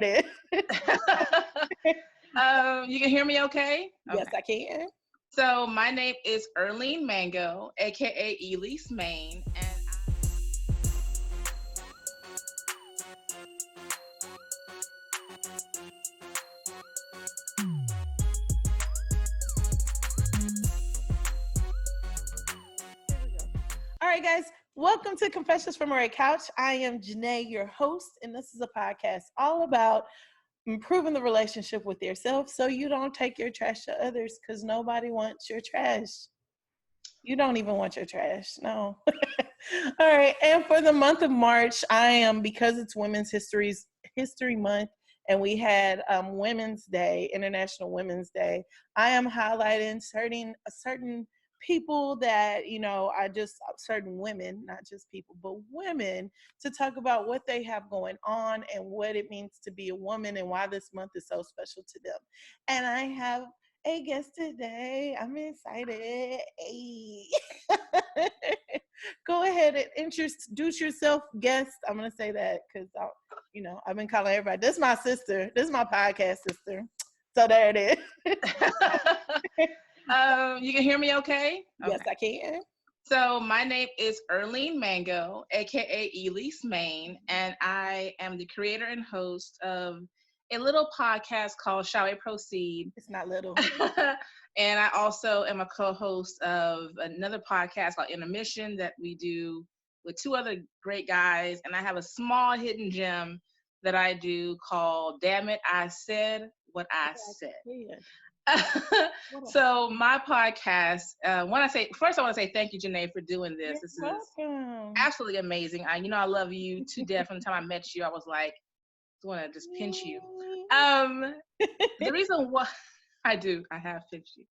Yes, You can hear me okay? Okay. I can. So my name is Erlene Mango, aka Elise Main, and Here we go. All right, guys. Welcome to Confessions from a Red Couch. I am Janae, your host, and this is a podcast all about improving the relationship with yourself so you don't take your trash to others because nobody wants your trash. You don't even want your trash. No. All right. And for the month of March, I am, because it's History Month, and we had Women's Day, International Women's Day, I am highlighting certain people that, certain women, not just people, but women, to talk about what they have going on and what it means to be a woman and why this month is so special to them. And I have a guest today. I'm excited. Hey. Go ahead and introduce yourself, guest. I'm gonna say that because I've been calling everybody. This is my sister. This is my podcast sister. So there it is. you can hear me okay? Yes, Okay. I can. So my name is Erlene Mango, aka Elise Main, and I am the creator and host of a little podcast called Shall We Proceed? It's not little. And I also am a co-host of another podcast called Intermission that we do with two other great guys. And I have a small hidden gem that I do called Damn It, I Said What I Said. So my podcast, I want to say thank you, Janae, for doing this. You're This is welcome. absolutely amazing. I love you to death. From the time I met you, I was like, I want to just pinch you. The reason why I have pinched you.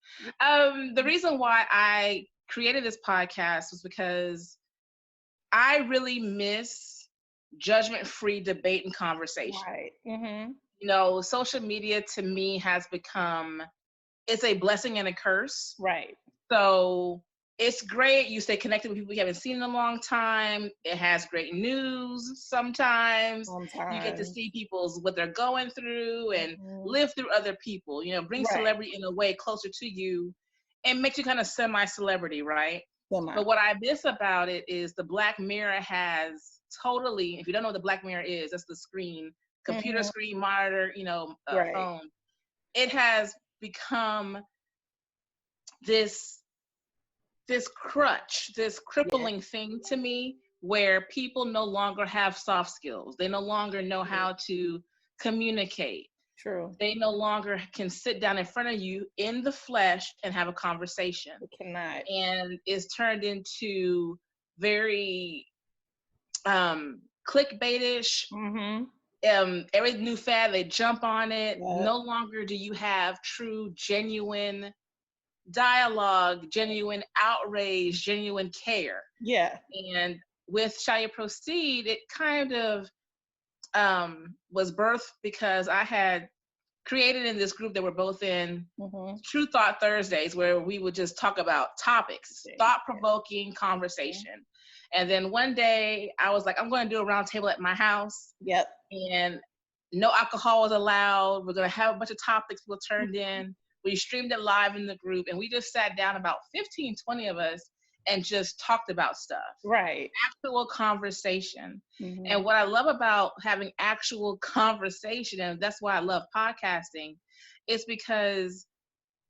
The reason why I created this podcast was because I really miss judgment-free debate and conversation. Right. Mm-hmm. Social media to me has become, it's a blessing and a curse. Right. So it's great. You stay connected with people you haven't seen in a long time. It has great news sometimes. You get to see what they're going through and live through other people. Bring celebrity in a way closer to you and makes you kind of semi-celebrity, right? But what I miss about it is the Black Mirror has totally, if you don't know what the Black Mirror is, that's the screen, computer screen monitor, phone. It has become this crutch, this crippling thing to me, where people no longer have soft skills. They no longer know how to communicate. True. They no longer can sit down in front of you in the flesh and have a conversation. They cannot. And it's turned into very clickbaitish. Every new fad, they jump on it. No longer do you have true, genuine dialogue, genuine outrage, genuine care. Yeah. And with Shall You Proceed, it kind of was birthed because I had created in this group that we're both in, True Thought Thursdays, where we would just talk about topics, thought-provoking conversation. And then one day I was like, I'm going to do a round table at my house. Yep. And no alcohol was allowed. We're going to have a bunch of topics people turned in. We streamed it live in the group, and we just sat down, about 15, 20 of us, and just talked about stuff. Right. Actual conversation. And what I love about having actual conversation, and that's why I love podcasting, is because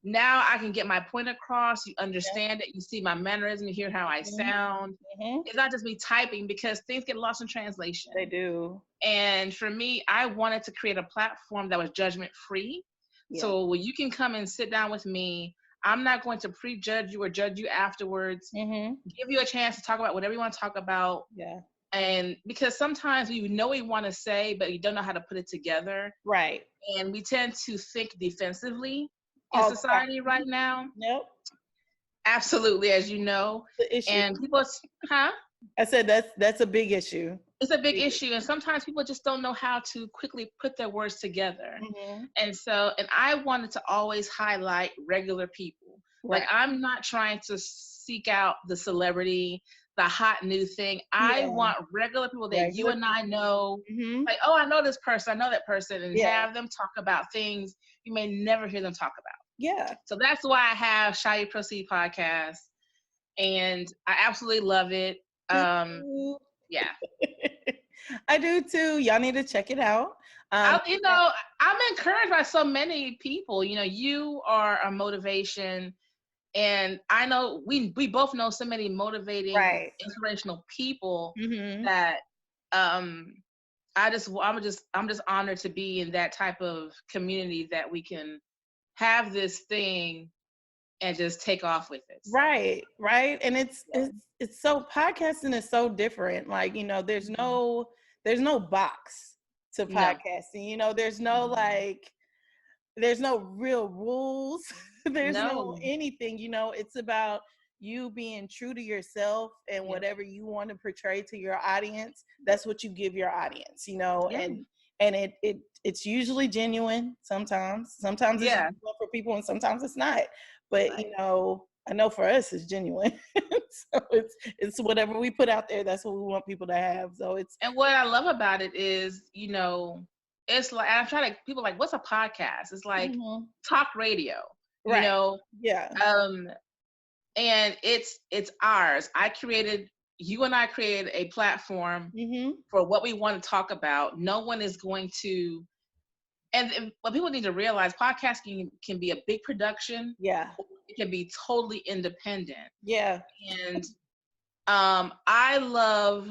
now I can get my point across. You understand it. You see my mannerism. You hear how I sound. It's not just me typing, because things get lost in translation. They do. And for me, I wanted to create a platform that was judgment-free. Yeah. So when you can come and sit down with me, I'm not going to prejudge you or judge you afterwards. Give you a chance to talk about whatever you want to talk about. Yeah. And because sometimes we know what we want to say, but you don't know how to put it together. Right. And we tend to think defensively in society right now. Yep. Absolutely, as you know. The issue. And people, I said that's a big issue. It's a big issue, and sometimes people just don't know how to quickly put their words together. And I wanted to always highlight regular people. Right. Like, I'm not trying to seek out the celebrity, the hot new thing. I want regular people that you and I know, like, oh, I know this person, I know that person, and have them talk about things you may never hear them talk about. Yeah. So that's why I have Shall You Proceed podcast, and I absolutely love it. Yeah. I do too. Y'all need to check it out. I'm encouraged by so many people. You are a motivation. And I know we both know so many motivating, inspirational people that I'm just honored to be in that type of community that we can have this thing and just take off with it. So. Right. And it's so, podcasting is so different. Like, there's no box to podcasting. There's no real rules. There's no anything, it's about you being true to yourself, and whatever you want to portray to your audience, that's what you give your audience, and it's usually genuine. Sometimes it's genuine for people, and sometimes it's not, but I know for us it's genuine. So it's whatever we put out there, that's what we want people to have. So and what I love about it is, it's like, I'm trying to, people are like, what's a podcast? It's like talk radio, and it's ours. You and I created a platform for what we want to talk about. No one is going to, and what people need to realize, podcasting can be a big production. Yeah. It can be totally independent. Yeah. And I love,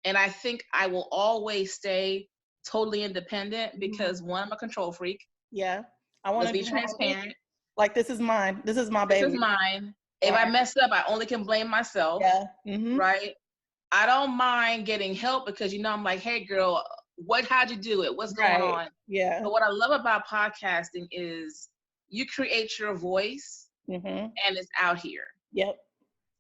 and I think I will always stay totally independent because one, I'm a control freak. Yeah. I want to be transparent. Like, this is mine. This is my baby. This is mine. If I mess up, I only can blame myself. Yeah. Right. I don't mind getting help because, I'm like, hey girl, how'd you do it? What's going on? Yeah. But what I love about podcasting is you create your voice and it's out here. Yep.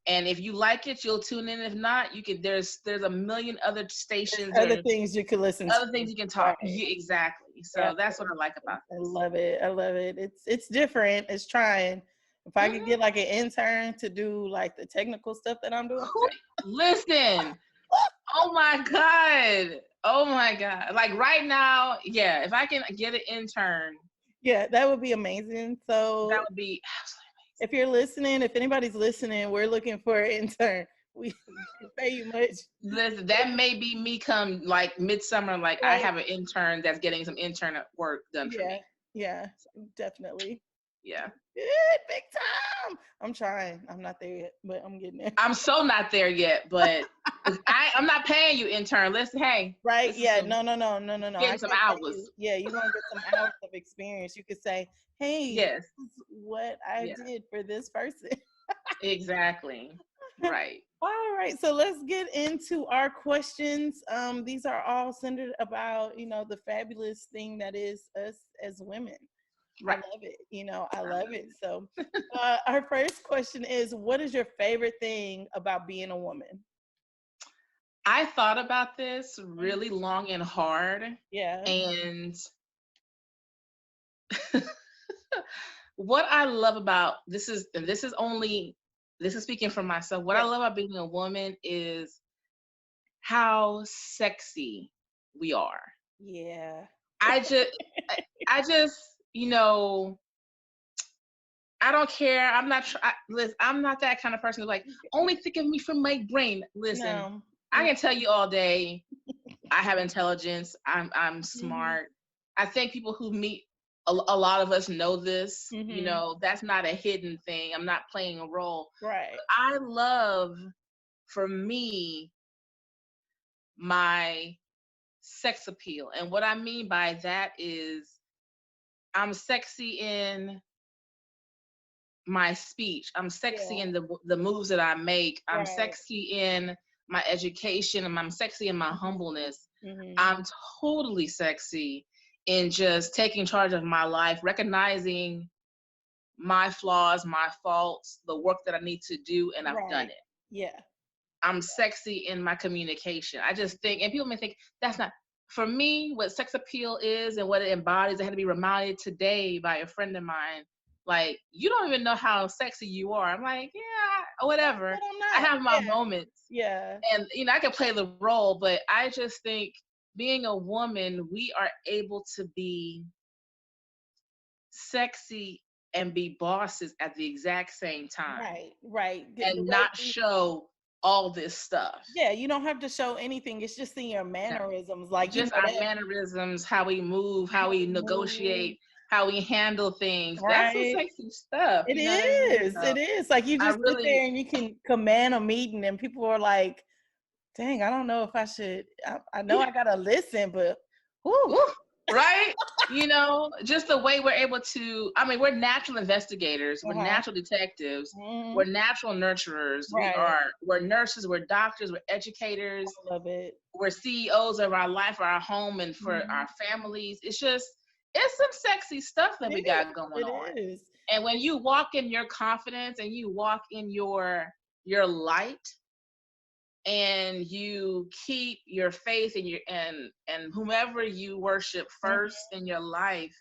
And if you like it, you'll tune in. If not, you can. There's a million other stations, other things you can listen to, other things you can talk. Exactly. So that's what I like about this. I love it. It's different. It's trying. If I could get like an intern to do like the technical stuff that I'm doing. Listen. Oh my God. Like right now, if I can get an intern. Yeah, that would be amazing. So that would be absolutely. If you're listening, if anybody's listening, we're looking for an intern. We can pay you much. Listen, that may be me come like midsummer. Like I have an intern that's getting some intern work done for me. Yeah, definitely. Yeah. Good, big time. I'm trying. I'm not there yet, but I'm getting there. I'm so not there yet, but I'm not paying you, intern. Listen, hey. Right? Yeah. No. Getting some hours. You're gonna get some hours of experience. You could say, hey, this is what I did for this person. Exactly. Right. All right. So let's get into our questions. These are all centered about, the fabulous thing that is us as women. Right. I love it. I love it. So our first question is, what is your favorite thing about being a woman? I thought about this really long and hard. Yeah. And what I love about this is speaking for myself. What I love about being a woman is how sexy we are. Yeah. I just I don't care. I'm not that kind of person who's like, only think of me from my brain. Listen, I can tell you all day, I have intelligence. I'm smart. I think people who meet a lot of us know this. That's not a hidden thing. I'm not playing a role. Right. But I love, for me, my sex appeal. And what I mean by that is I'm sexy in my speech. I'm sexy in the moves that I make. I'm sexy in my education, and I'm sexy in my humbleness. I'm totally sexy in just taking charge of my life, recognizing my flaws, my faults, the work that I need to do, and I've done it. Yeah. I'm sexy in my communication. I just think, and people may think that's not, for me, what sex appeal is and what it embodies. I had to be reminded today by a friend of mine. like, you don't even know how sexy you are. I'm like, yeah, whatever. I have my moments. Yeah. And, I can play the role, but I just think being a woman, we are able to be sexy and be bosses at the exact same time. Right. And not show all this stuff. Yeah, you don't have to show anything. It's just in your mannerisms. Like, just our mannerisms, how we move, how we negotiate, how we handle things. That's some sexy stuff. It is. It is. Like, you just sit there and you can command a meeting and people are like, dang, I don't know if I should. I know I gotta listen, but whoo. Right? Just the way we're able to, we're natural investigators, we're natural detectives, we're natural nurturers, we're nurses, we're doctors, we're educators. I love it. We're CEOs of our life, our home, and for our families. It's some sexy stuff that we got going on. It is. And when you walk in your confidence and you walk in your light, and you keep your faith in and whomever you worship first in your life,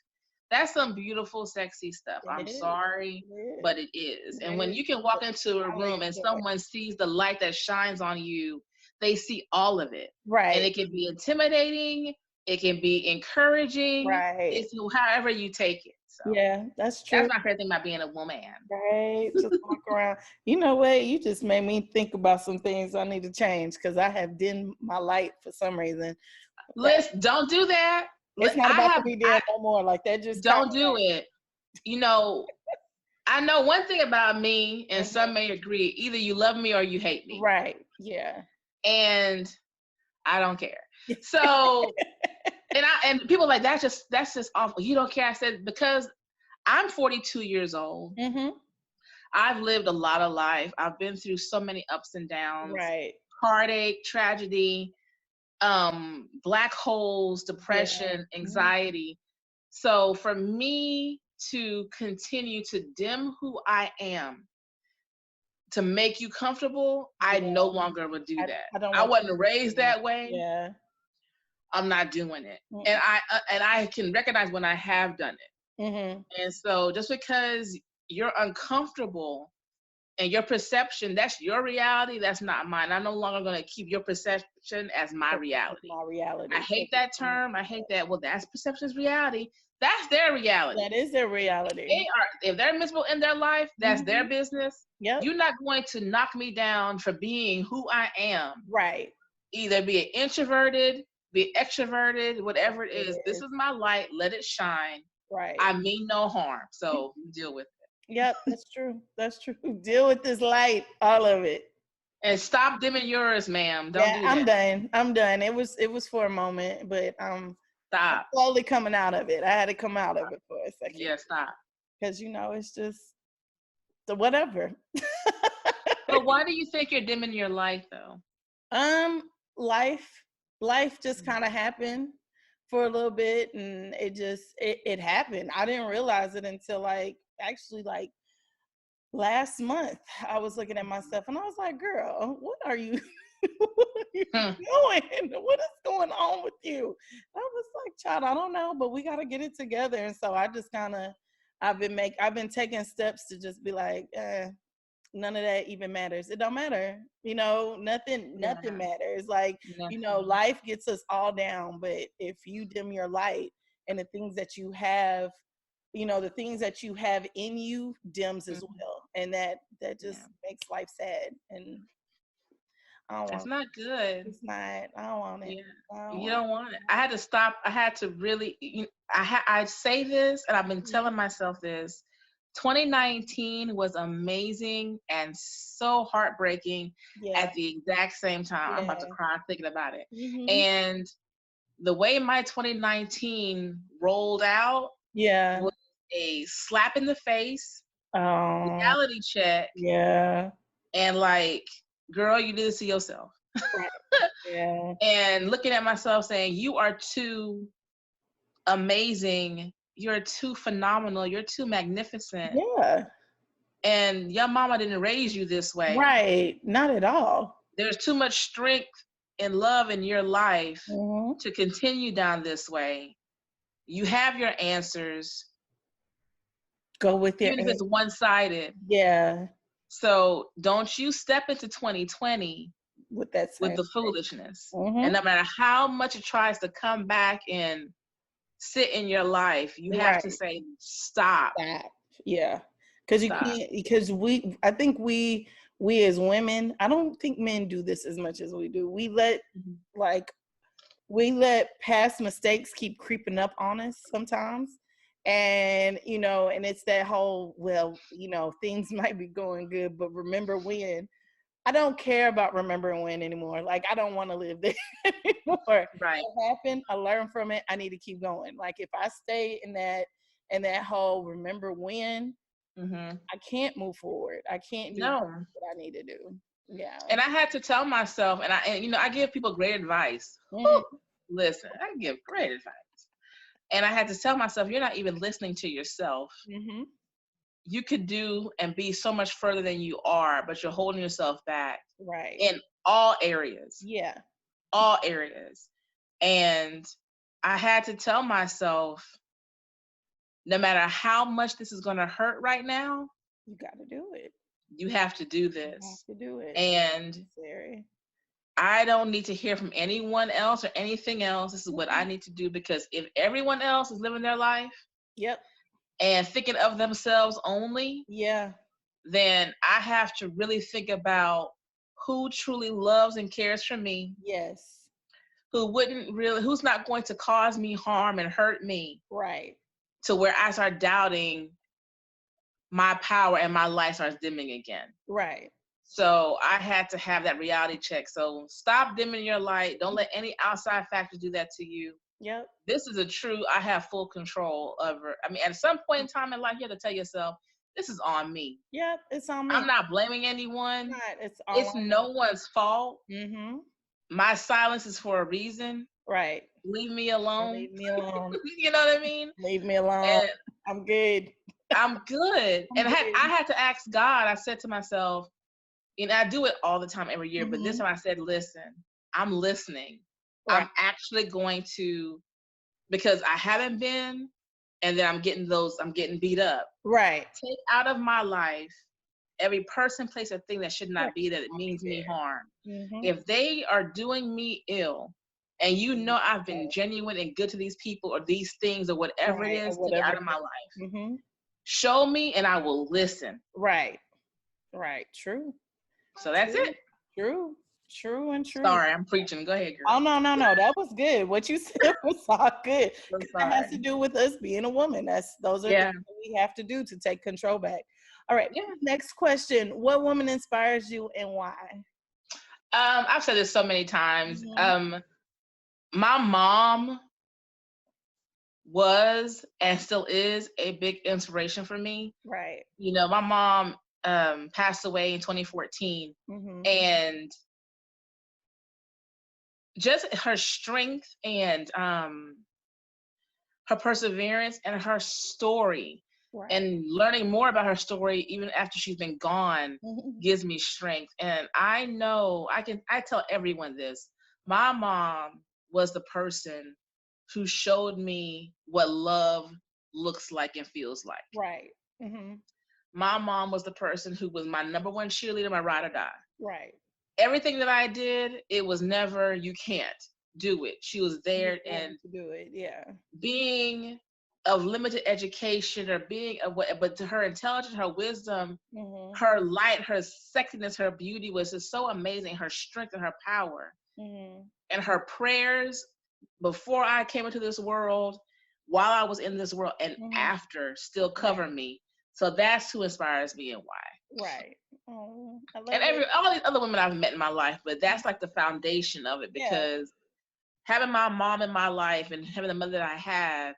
that's some beautiful, sexy stuff. I'm sorry, but it is. And when you can walk into a room and someone sees the light that shines on you, they see all of it. Right. And it can be intimidating. It can be encouraging. Right. It's however you take it. So yeah, that's true. That's my favorite thing about being a woman. Right. Just walk around. You know what? You just made me think about some things I need to change because I have dimmed my light for some reason. Listen, don't do that. It's not about to be dim no more. Like that just don't do it. I know one thing about me, and some may agree, either you love me or you hate me. Right. Yeah. And I don't care. So and people are like, that's just awful. You don't care. I said, because I'm 42 years old. I've lived a lot of life. I've been through so many ups and downs. Right. Heartache, tragedy, black holes, depression, anxiety. So for me to continue to dim who I am to make you comfortable, I no longer would do that. I wasn't raised that way. Yeah. I'm not doing it. And I can recognize when I have done it. And so just because you're uncomfortable and your perception, that's your reality, that's not mine. I'm no longer going to keep your perception as my reality. My reality. I hate that term. I hate that. Well, that's perception is reality. That's their reality. That is their reality. If they're miserable in their life, that's their business. Yep. You're not going to knock me down for being who I am. Right. Either be introverted, be extroverted, whatever it is. This is my light. Let it shine. Right. I mean no harm. So deal with it. Yep, that's true. That's true. Deal with this light, all of it. And stop dimming yours, ma'am. Don't do that. I'm done. It was for a moment, but stop. I'm slowly coming out of it. I had to come out of it for a second. Yeah, stop. Because it's just the whatever. But why do you think you're dimming your light though? Life just kind of happened for a little bit, and it happened. I didn't realize it until actually last month. I was looking at myself and I was like, girl, what are you doing? What is going on with you? I was like, child, I don't know, but we got to get it together. And so I just I've been taking steps to just be like, none of that even matters. It don't matter. Nothing matters. Life gets us all down, but if you dim your light and the things that you have, the things that you have in you dims as well. And that just makes life sad. And I don't want it's not good. It's not. I don't want it. Yeah. You don't want it. I had to stop. I had to really, I say this, and I've been telling myself this. 2019 was amazing and so heartbreaking at the exact same time. I'm about to cry thinking about it. And the way my 2019 rolled out was a slap in the face, reality check. Yeah. And girl, you need to see yourself. Yeah. And looking at myself saying, you are too amazing. You're too phenomenal. You're too magnificent. Yeah. And your mama didn't raise you this way. Right. Not at all. There's too much strength and love in your life to continue down this way. You have your answers. Go with your, even if it's one-sided. Yeah. So don't you step into 2020 with that with the foolishness. And no matter how much it tries to come back and sit in your life, you have to say, stop. Yeah. Because you can't, because I think we as women, I don't think men do this as much as we do. We let past mistakes keep creeping up on us sometimes. And, and it's that whole, well, things might be going good, but remember when. I don't care about remembering when anymore. Like, I don't want to live there anymore. Right. What happened, I learned from it. I need to keep going. Like, if I stay in that whole remember when, I can't move forward. I can't do what I need to do. Yeah. And I had to tell myself, and I give people great advice. Listen, I give great advice. And I had to tell myself, you're not even listening to yourself. You could do and be so much further than you are, but you're holding yourself back. Right. In all areas. Yeah. All areas. And I had to tell myself, no matter how much this is going to hurt right now, you got to do it. You have to do this. You have to do it. And I don't need to hear from anyone else or anything else. This is what I need to do, because if everyone else is living their life, and thinking of themselves only, then I have to really think about who truly loves and cares for me. Yes. Who's not going to cause me harm and hurt me. Right. To where I start doubting my power and my light starts dimming again. Right. So I had to have that reality check. So stop dimming your light. Don't let any outside factors do that to you. Yep. This is I have full control over. I mean, at some point in time in life, you have to tell yourself, this is on me. Yep, it's on me. I'm not blaming anyone. It's no one's fault. Mm-hmm. My silence is for a reason. Right. Leave me alone. Leave me alone. You know what I mean? Leave me alone. And I'm good. I'm good. I had to ask God. I said to myself, I do it all the time every year, but this time I said, listen, I'm listening. Right. I'm actually going to, because I haven't been, and then I'm getting beat up. Right. Take out of my life every person, place, or thing that should not be, that it means me harm. If they are doing me ill, and I've been genuine and good to these people or these things or whatever it is, take it out of my life. Show me and I will listen. Right. Right. True. So that's it. True. And true. Sorry, I'm preaching. Go ahead, girl. Oh, no. That was good. What you said was all good. That has to do with us being a woman. Those are things that we have to do to take control back. All right. Yeah. Next question. What woman inspires you and why? I've said this so many times. My mom was and still is a big inspiration for me. Right. My mom passed away in 2014, and just her strength and her perseverance and her story, and learning more about her story even after she's been gone gives me strength. And I know I tell everyone this. My mom was the person who showed me what love looks like and feels like. Right. My mom was the person who was my number one cheerleader, my ride or die. Right. Everything that I did, it was never, you can't do it. She was there and to do it. Yeah. Being of limited education or but to her intelligence, her wisdom, her light, her sexiness, her beauty was just so amazing. Her strength and her power, and her prayers before I came into this world, while I was in this world, and after still cover me. So that's who inspires me and why. Right. Oh, and all these other women I've met in my life, but that's like the foundation of it, because having my mom in my life and having the mother that I have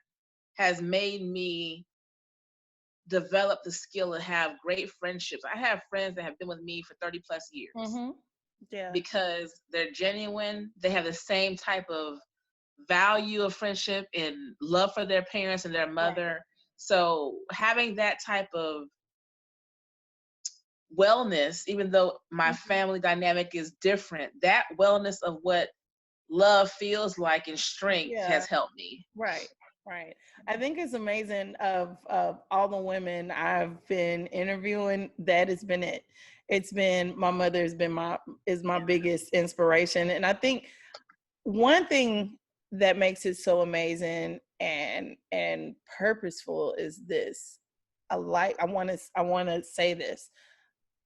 has made me develop the skill to have great friendships. I have friends that have been with me for 30 plus years. Yeah. Because they're genuine. They have the same type of value of friendship and love for their parents and their mother. Right. So having that type of wellness, even though my family dynamic is different, that wellness of what love feels like and strength has helped me. Right. Right. I think it's amazing of all the women I've been interviewing, that has been it. It's been my mother has been my biggest inspiration. And I think one thing that makes it so amazing and purposeful is this. I want to say this.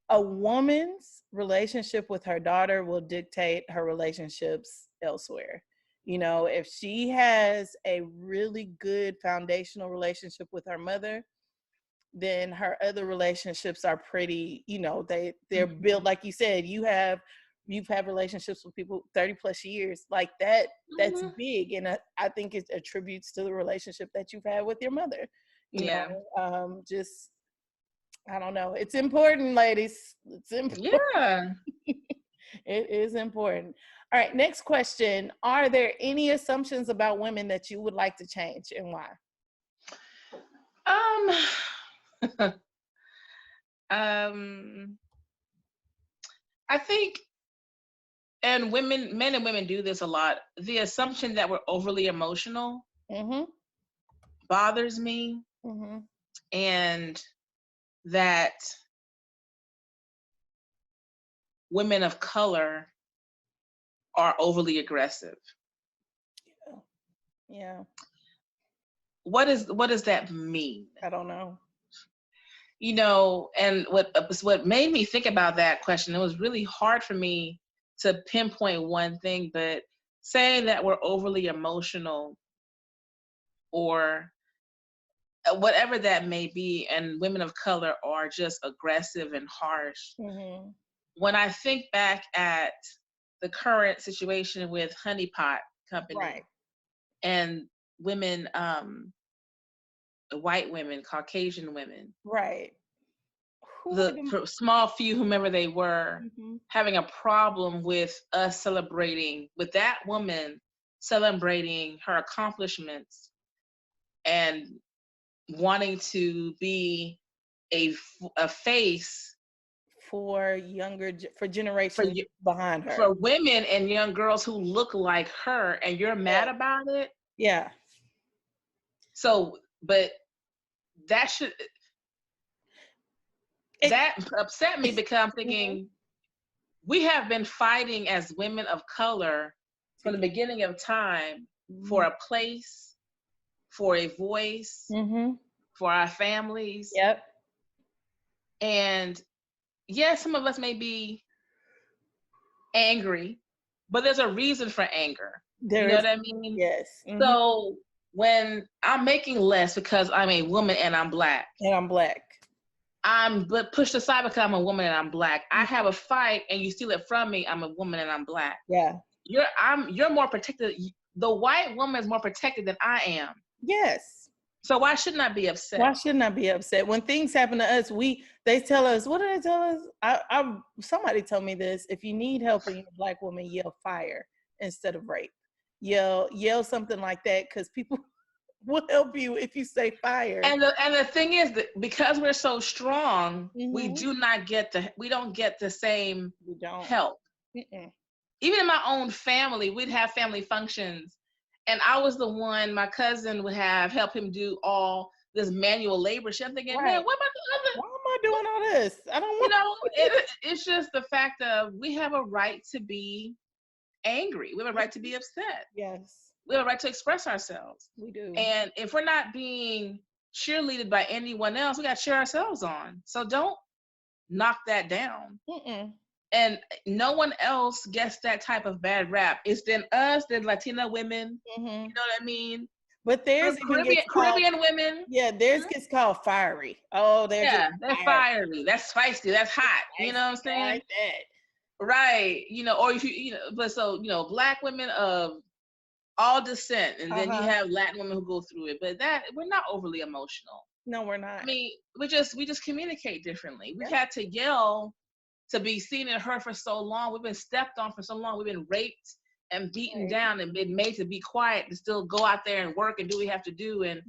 A woman's relationship with her daughter will dictate her relationships elsewhere. You know, if she has a really good foundational relationship with her mother, then her other relationships are pretty, you know, they're built, like you said, you've had relationships with people 30 plus years like that. That's big. And I think it attributes to the relationship that you've had with your mother, you know. Just, I don't know. It's important, ladies. It's important. Yeah. It is important. All right, next question. Are there any assumptions about women that you would like to change, and why? I think, and men and women do this a lot. The assumption that we're overly emotional bothers me, and that women of color are overly aggressive. Yeah. What does that mean? I don't know. You know, and what made me think about that question, it was really hard for me to pinpoint one thing, but saying that we're overly emotional or whatever that may be, and women of color are just aggressive and harsh. When I think back at the current situation with Honey Pot Company, and women, white women, Caucasian women, the small few, whomever they were, having a problem with us celebrating, with that woman celebrating her accomplishments and wanting to be a face for generations behind her, for women and young girls who look like her, and you're mad about it. Yeah. So, but that upset me, because I'm thinking we have been fighting as women of color from the beginning of time for a place, for a voice, for our families. Yep. And yes, some of us may be angry, but there's a reason for anger. You know what I mean? Yes. So when I'm making less because I'm a woman and I'm Black. I'm pushed aside because I'm a woman and I'm Black. I have a fight and you steal it from me. I'm a woman and I'm Black. Yeah. You're more protected. The white woman is more protected than I am. Yes. So why shouldn't I be upset? Why shouldn't I be upset? When things happen to us, they tell us, what do they tell us? Somebody told me this: if you need help and you're a Black woman, yell fire instead of rape. Yell something like that, because people will help you if you say fire. And the thing is that because we're so strong, we don't get the same help. Even in my own family, we'd have family functions, and I was the one, my cousin would help him do all this manual labor shit. I'm thinking, man, what about the other? Why am I doing all this? I don't want. It's just the fact of we have a right to be angry. We have a right to be upset. Yes. We have a right to express ourselves. We do. And if we're not being cheerleaded by anyone else, we got to cheer ourselves on. So don't knock that down. And no one else gets that type of bad rap. It's then us, then Latina women. You know what I mean? But there's Caribbean women. Yeah, theirs gets called fiery. Oh, they're fiery. That's spicy. That's hot. You know what I'm saying? Like that. Right. Or if but so, Black women of all descent, and then you have Latin women who go through it. But we're not overly emotional. No, we're not. I mean, we just communicate differently. We had to yell to be seen and heard for so long. We've been stepped on for so long. We've been raped and beaten down and been made to be quiet to still go out there and work and do what we have to do and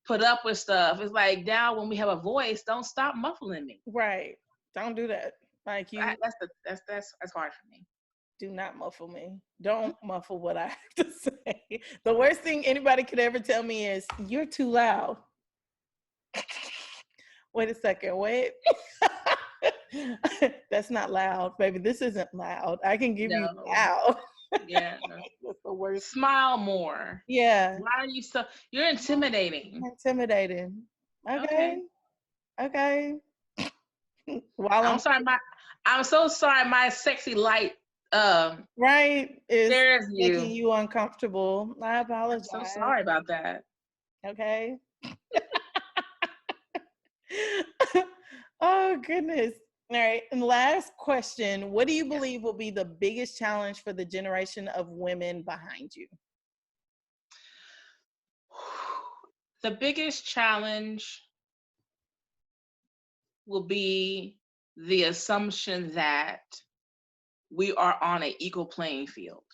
put up with stuff. It's like, now when we have a voice, don't stop muffling me. Right. Don't do that. Like you. That's hard for me. Do not muffle me. Don't muffle what I have to say. The worst thing anybody could ever tell me is, you're too loud. Wait a second, wait. That's not loud, baby. This isn't loud. I can give you loud. Yeah. That's the worst. Smile more. Yeah. Why are you so, you're intimidating. Intimidating. Okay. While I'm sorry, I'm so sorry my sexy light right is making you you uncomfortable. I apologize. I'm so sorry about that. Okay. Oh goodness. All right. And last question. What do you believe will be the biggest challenge for the generation of women behind you? The biggest challenge will be the assumption that we are on an equal playing field.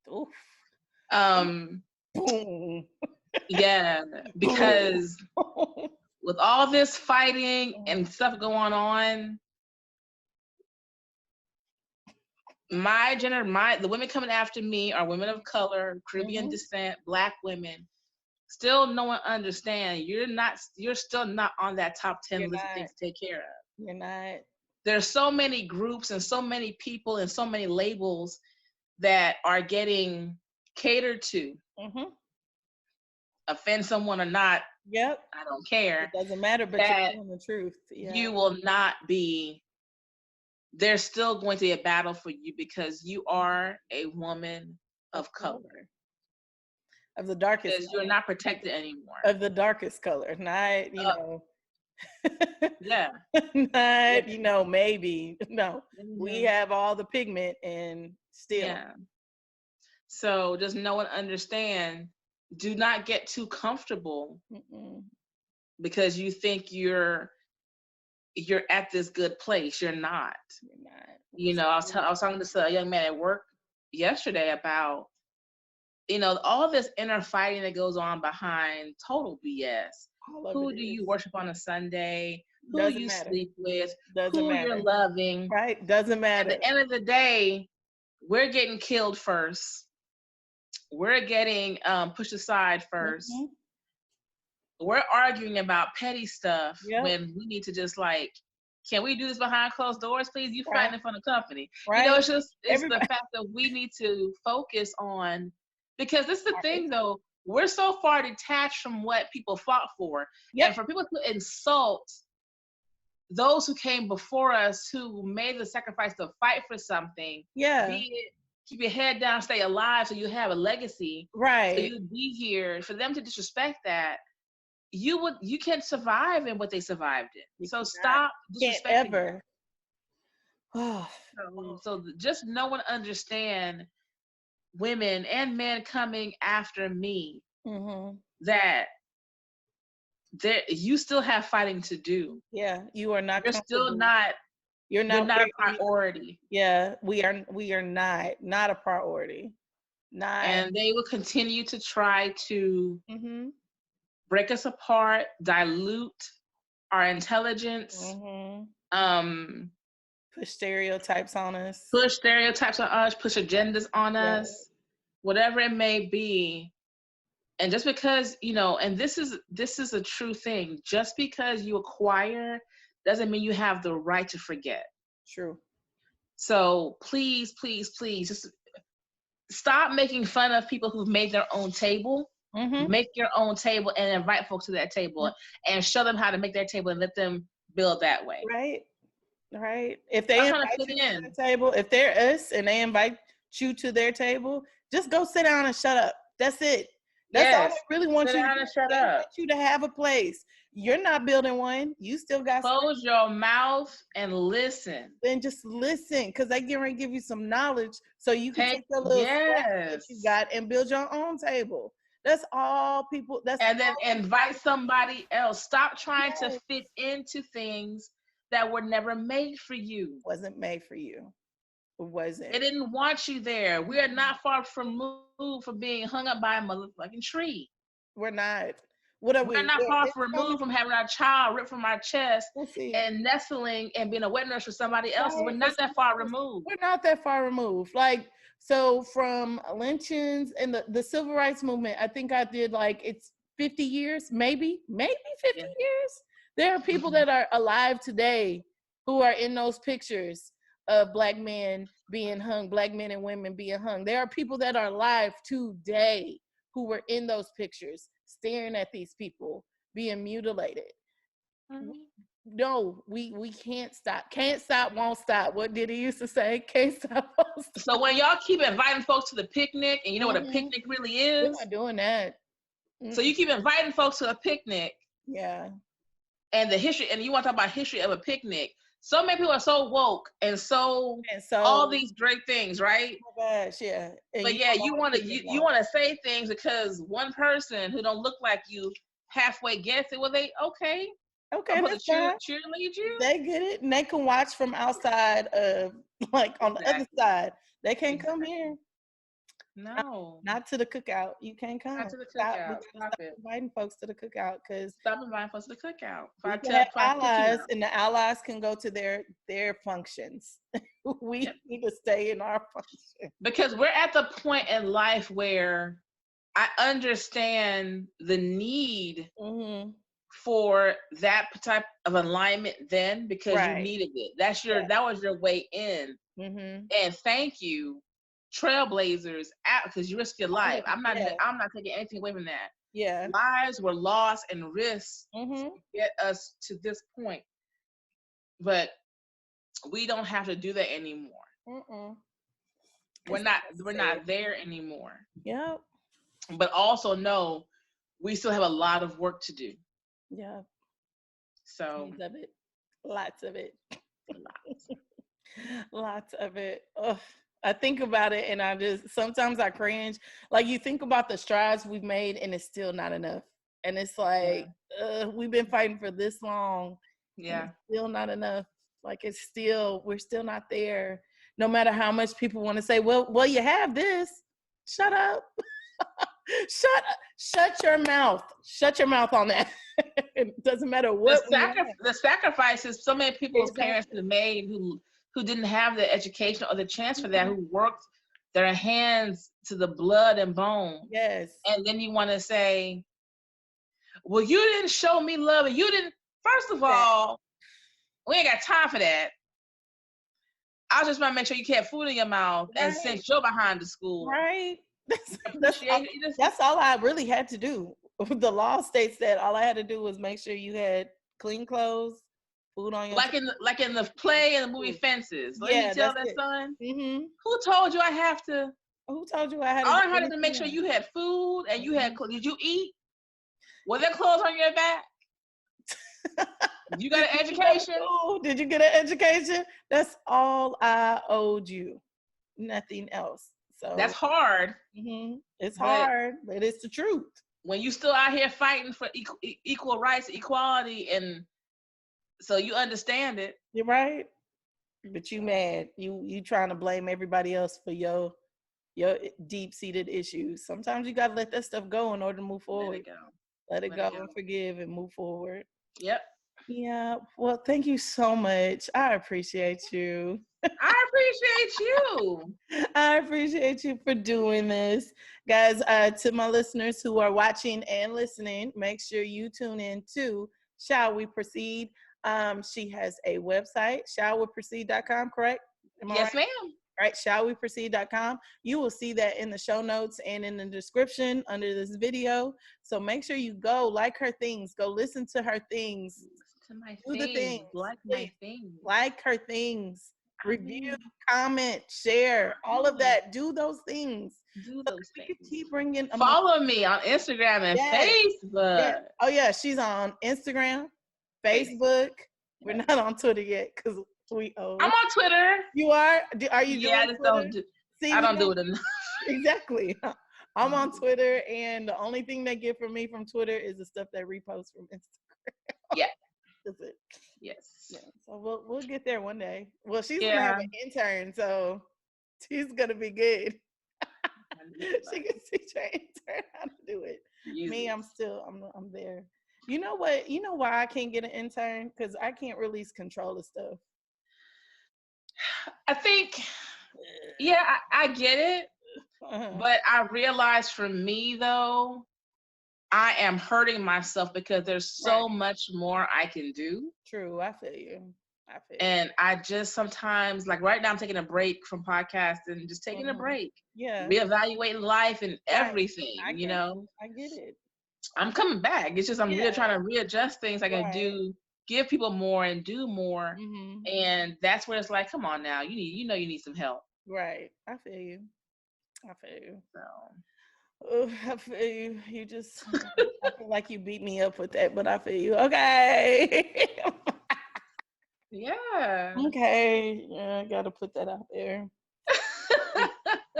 Oof. Boom. Yeah, because with all this fighting and stuff going on, the women coming after me are women of color, Caribbean descent, Black women. Still, no one understand. You're still not on that top 10 list of things to take care of. You're not. There's so many groups and so many people and so many labels that are getting catered to. Offend someone or not, yep, I don't care. It doesn't matter, but you're telling the truth. Yeah. You will not be. There's still going to be a battle for you because you are a woman of color. Of the darkest because you're not protected anymore. Of the darkest color, not, you know. Yeah. Not, you know, maybe. No. We have all the pigment and still. Yeah. So does no one understand? Do not get too comfortable because you think you're at this good place. You're not. You're not. You know, I was talking to a young man at work yesterday about, you know, all this inner fighting that goes on behind total BS. Who do you worship on a Sunday? Who you sleep with? Who you're loving? Right? Doesn't matter. At the end of the day, we're getting killed first. We're getting pushed aside first. We're arguing about petty stuff when we need to just like, can we do this behind closed doors, please? You fighting in front of company. Right. You know, it's the fact that we need to focus on, because this is the thing though, we're so far detached from what people fought for. And for people to insult those who came before us, who made the sacrifice to fight for something, be it keep your head down, stay alive so you have a legacy. Right. So you be here. For them to disrespect that, you can't survive in what they survived in. So stop disrespecting them. So just no one understand women and men coming after me that you still have fighting to do. Yeah, you are not. You're still not. You're not a priority. Yeah, we are not a priority. And they will continue to try to break us apart, dilute our intelligence, push stereotypes on us, push agendas on us, whatever it may be. And just because, you know, and this is a true thing, just because you acquire doesn't mean you have the right to forget. True. So please, please, please just stop making fun of people who've made their own table. Make your own table and invite folks to that table and show them how to make their table and let them build that way. Right. If they invite you to the table, if they're us and they invite you to their table, just go sit down and shut up. That's it. That's all they really want you to do. Shut up. Want you to have a place. You're not building one. You still got close your mouth and listen. Then just listen, because they get ready to give you some knowledge so you can take the little that you got and build your own table. That's all people. And then invite somebody else. Stop trying to fit into things that were never made for you. Wasn't made for you. It wasn't. They didn't want you there. We are not far from moved from being hung up by a motherfucking tree. We're not. What are We're we? not far removed from having our child ripped from our chest and nestling and being a wet nurse for somebody else's. We're not that far removed. We're not that far removed. Like, so from lynchings and the civil rights movement, I think I did like, it's 50 years, maybe 50 years. There are people that are alive today who are in those pictures of Black men being hung, Black men and women being hung. There are people that are alive today who were in those pictures staring at these people being mutilated. No, we can't stop. Can't stop, won't stop. What did he used to say? Can't stop, won't stop. So when y'all keep inviting folks to the picnic, and you know what a picnic really is? We're not doing that. So you keep inviting folks to a picnic. Yeah. And the history, and you want to talk about history of a picnic. So many people are so woke and so all these great things, right? Oh my gosh, yeah. And but yeah, you want to say things because one person who don't look like you halfway gets it. Well, okay, that's fine. Cheerlead you. They get it, and they can watch from outside of, like, on the other side. They can't come here. No, not to the cookout. You can't come. Not to the cookout. Stop it. Inviting folks to the cookout, because stop inviting folks to the cookout. We have allies, and the allies can go to their functions. We need to stay in our function, because we're at the point in life where I understand the need for that type of alignment then, because you needed it. That was your way in. And thank you, trailblazers, because you risked your life. I'm not taking anything away from that. Yeah, lives were lost and risks to get us to this point, but we don't have to do that anymore. We're not there anymore. Yep. But also know we still have a lot of work to do. Yeah. So lots of it. Lots of it. Ugh. I think about it, and sometimes I cringe. Like, you think about the strides we've made, and it's still not enough. And it's like, we've been fighting for this long. Yeah. It's still not enough. Like, we're still not there. No matter how much people want to say, well, you have this. Shut up. Shut your mouth. Shut your mouth on that. It doesn't matter what. The sacrifices so many people's parents have made who didn't have the education or the chance for that, who worked their hands to the blood and bone. Yes. And then you want to say, well, you didn't show me love, and you didn't. First of all, we ain't got time for that. I just want to make sure you kept food in your mouth and sent your behind to school. Right. That's all I really had to do. The law states that all I had to do was make sure you had clean clothes, food on your like in the play and the movie Fences. Let me tell that son. Who told you I have to? Who told you I had? All I had to make sure you had food and you had. Did you eat? Were there clothes on your back? You got an education? Did you get an education? That's all I owed you. Nothing else. So that's hard. It's hard, but it's the truth. When you still out here fighting for equal rights, equality, and so you understand it. You're right, but you mad. You trying to blame everybody else for your deep-seated issues. Sometimes you gotta let that stuff go in order to move forward. Let it go and forgive and move forward. Yep. Yeah. Well, thank you so much. I appreciate you. I appreciate you. I appreciate you for doing this. Guys, to my listeners who are watching and listening, make sure you tune in to Shall We Proceed. She has a website, shallweproceed.com, correct? Yes, ma'am. All right, shallweproceed.com. You will see that in the show notes and in the description under this video. So make sure you go like her things. Go listen to her things. Do the things. Like my things. Like her things. Review, comment, share, all of that. Do those things. Do those things. Keep bringing. Follow me on Instagram and Facebook. Yeah. Oh yeah, she's on Instagram, Facebook. We're not on Twitter yet because we owe. I'm on Twitter. You are? Are you? Yeah, I just don't do. I don't do it enough. Exactly. I'm on Twitter, and the only thing they get from me from Twitter is the stuff they repost from Instagram. Yeah. That's it. Yes. Yeah. So we'll get there one day. Well, she's gonna have an intern, so she's gonna be good. She can teach her intern how to do it. Me, I'm there. You know what? You know why I can't get an intern? Because I can't release control of stuff. I think, yeah, I get it. But I realized for me, though, I am hurting myself because there's so much more I can do. True. I feel you. And I just sometimes, like right now, I'm taking a break from podcasting, just taking a break. Yeah. Reevaluating life and everything, I get it. I'm coming back. It's just I'm really trying to readjust things I can do, give people more and do more. And that's where it's like, come on now, you need some help. Right. I feel you. So. Oh, I feel you. You just, I feel like you beat me up with that, but I feel you. Okay. Yeah. Okay. Yeah, I gotta put that out there.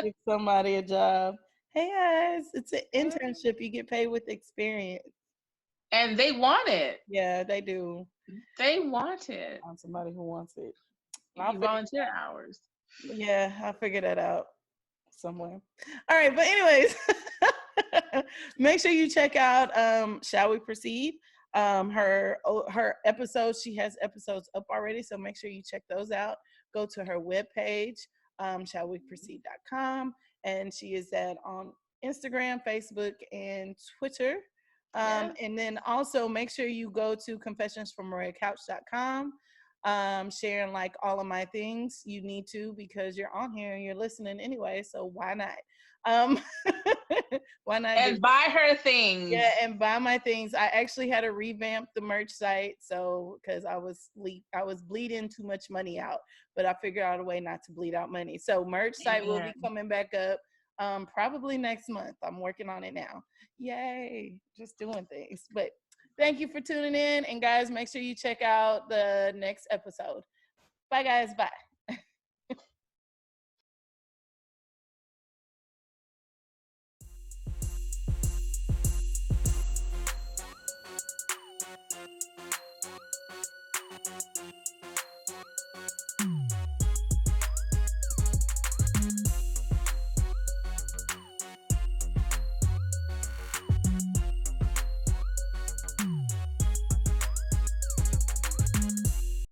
Give somebody a job. Hey guys, it's an internship. You get paid with experience. And they want it. Yeah, they do. They want it. Find somebody who wants it. Volunteer hours. Yeah, I'll figure that out somewhere. All right, but anyways, make sure you check out Shall We Proceed? Her episodes, she has episodes up already, so make sure you check those out. Go to her webpage, shallweproceed.com, and she is on Instagram, Facebook, and Twitter. And then also make sure you go to confessionsfrommariahcouch.com, sharing like all of my things. You need to, because you're on here and you're listening anyway, so why not? Why not? And buy her things. Yeah, and buy my things. I actually had to revamp the merch site, so because I was bleeding too much money out, but I figured out a way not to bleed out money. So merch site will be coming back up probably next month. I'm working on it now. Yay, just doing things. But thank you for tuning in, and guys, make sure you check out the next episode. Bye guys, bye.